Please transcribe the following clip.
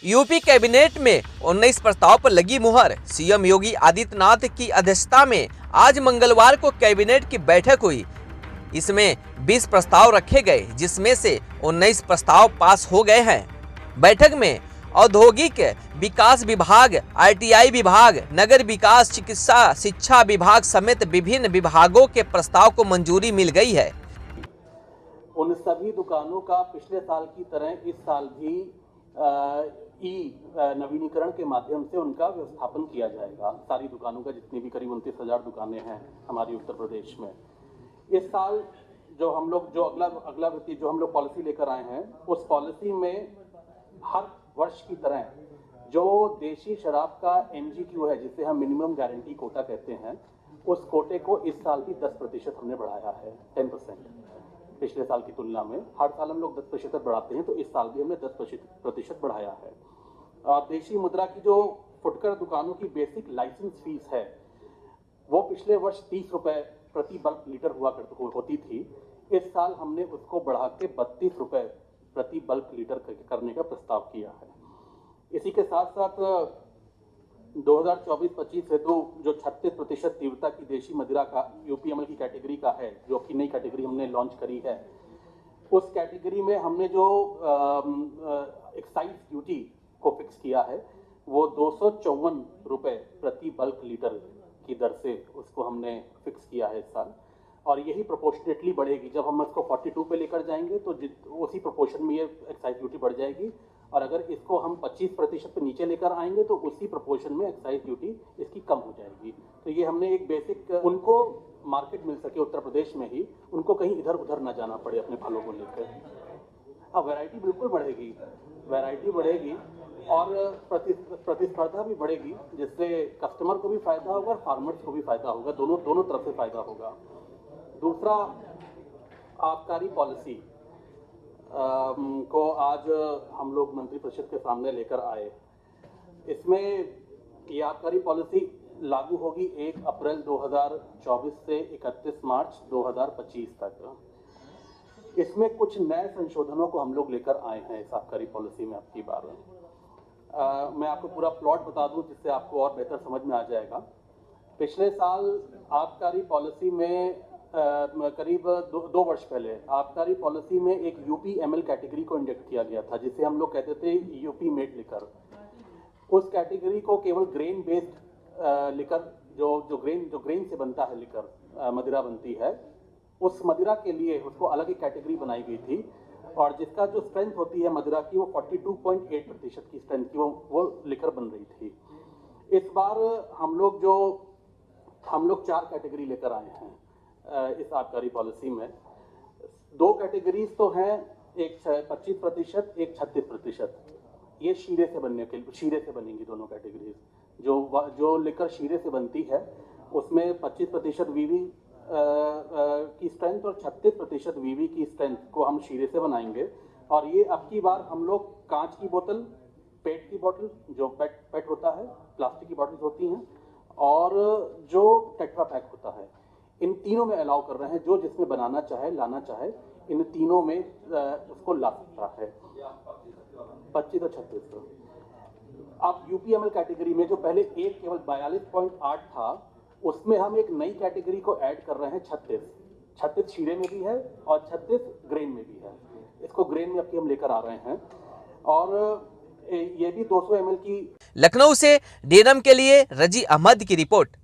UP cabinet में 19 प्रस्ताव पर लगी मुहर। सीएम योगी आदित्यनाथ की अध्यक्षता में आज मंगलवार को कैबिनेट की बैठक हुई। इसमें 20 प्रस्ताव रखे गए, जिसमें से 19 प्रस्ताव पास हो गए हैं। बैठक में औद्योगिक विकास विभाग, आईटीआई विभाग, नगर विकास, चिकित्सा, शिक्षा विभाग समेत विभिन्न विभागों के प्रस्ताव को मंजूरी मिल गई है। उन सभी दुकानों का पिछले साल की तरह इस साल भी नवीनीकरण के माध्यम से उनका व्यवस्थापन किया जाएगा। सारी दुकानों का, जितनी भी करीब 29,000 दुकानें हैं हमारी उत्तर प्रदेश में, इस साल जो हम लोग जो हम लोग पॉलिसी लेकर आए हैं, उस पॉलिसी में हर वर्ष की तरह जो देशी शराब का MGQ है, जिसे हम मिनिमम गारंटी कोटा कहते हैं, उस कोटे को इस साल भी 10% हमने बढ़ाया है, 10%। पिछले साल की तुलना में हर साल हम लोग 10% बढ़ाते हैं, तो इस साल भी हमने 10% बढ़ाया है। और देशी मुद्रा की जो फुटकर दुकानों की बेसिक लाइसेंस फीस है, वो पिछले वर्ष 30 रुपए प्रति बल्क लीटर होती थी। इस साल हमने उसको बढ़ा के 32 रुपए प्रति बल्क लीटर करने का प्रस्ताव किया है। इसी के साथ साथ 2024-25 हेतु जो 36% तीव्रता की देशी मदिरा का UPML की कैटेगरी का है, जो कि नई कैटेगरी हमने लॉन्च करी है, उस कैटेगरी में हमने जो एक्साइज ड्यूटी को फिक्स किया है, वो 254 रुपए प्रति बल्क लीटर की दर से उसको हमने फिक्स किया है इस साल। और यही प्रोपोर्शनेटली बढ़ेगी। जब हम इसको 42 पे लेकर जाएंगे तो उसी प्रोपोर्शन में ये एक्साइज ड्यूटी बढ़ जाएगी, और अगर इसको हम 25% पे नीचे लेकर आएंगे तो उसी प्रोपोर्शन में एक्साइज ड्यूटी इसकी कम हो जाएगी। तो ये हमने एक बेसिक, उनको मार्केट मिल सके उत्तर प्रदेश में ही, उनको कहीं इधर उधर ना जाना पड़े अपने फलों को लेकर। अब वैरायटी बिल्कुल बढ़ेगी, वैरायटी बढ़ेगी और प्रतिस्पर्धा भी बढ़ेगी, जिससे कस्टमर को भी फायदा होगा और फार्मर्स को भी फायदा होगा, दोनों तरफ से फायदा होगा। दूसरा, आबकारी पॉलिसी को आज हम लोग मंत्रिपरिषद के सामने लेकर आए। इसमें ये आबकारी पॉलिसी लागू होगी 1 अप्रैल 2024 से 31 मार्च 2025 तक। इसमें कुछ नए संशोधनों को हम लोग लेकर आए हैं इस आबकारी पॉलिसी में। आपकी बार मैं आपको पूरा प्लॉट बता दूं, जिससे आपको और बेहतर समझ में आ जाएगा। पिछले साल आबकारी पॉलिसी में करीब 2 वर्ष पहले आबकारी पॉलिसी में एक UPML कैटेगरी को इंजेक्ट किया गया था, जिसे हम लोग कहते थे UP मेड लिकर। उस कैटेगरी को केवल ग्रेन बेस्ड लिकर, जो ग्रेन से बनता है लिकर, मदिरा बनती है, उस मदिरा के लिए उसको अलग एक कैटेगरी बनाई गई थी, और जिसका जो स्ट्रेंथ होती है मदिरा की, वो 42.8% की स्ट्रेंथ की वो लिकर बन रही थी। इस बार हम लोग 4 कैटेगरी लेकर आए हैं इस आबकारी पॉलिसी में। 2 कैटेगरीज तो हैं, एक 25%, एक 36%। ये शीरे से बनेंगी दोनों कैटेगरीज। जो लिकर शीरे से बनती है, उसमें 25% VV की स्ट्रेंथ और 36% VV की स्ट्रेंथ को हम शीरे से बनाएंगे। और ये अब की बार हम लोग कांच की बोतल, पेट की बोतल, जो पेट होता है, प्लास्टिक की बोतल्स होती हैं, और जो टेट्रा पैक होता है, इन तीनों में अलाउ कर रहे हैं। जो जिसमें बनाना चाहे, लाना चाहे, इन तीनों में उसको ला सकता है, 25 और 36। अब UPML कैटेगरी में जो पहले एक केवल 42.8 था, उसमें हम एक नई कैटेगरी को ऐड कर रहे हैं, 36 शीरे में भी है और 36 ग्रेन में भी है। इसको ग्रेन में अब हम लेकर आ रहे हैं, और ये भी 200 ml की। लखनऊ से DNM के लिए रजी अहमद की रिपोर्ट।